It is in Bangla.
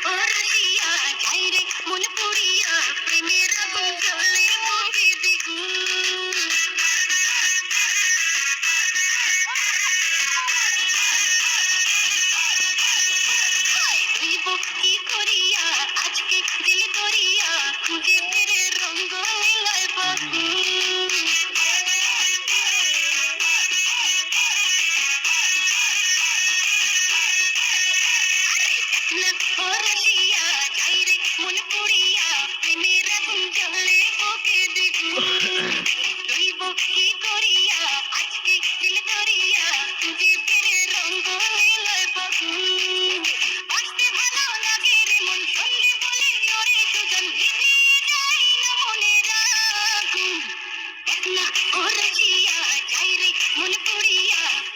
ও রসিয়া যাই রে মন পুড়িয়া প্রেমের আগুন জ্বলে বুকে দ্বিগুণ। রইব কি করিয়া আজকে দিল দরিয়া খুঁজে ফিরে রঙ্গ মিলায় ফাগুন। না ও রসিয়া যাই রে মন পুড়িয়া প্রেমের আগুন জ্বলে বুকে দ্বিগুণ। রইব কি করিয়া আজকে দিল দরিয়া খুঁজে ফিরে রঙ্গ মিলায় ফাগুন।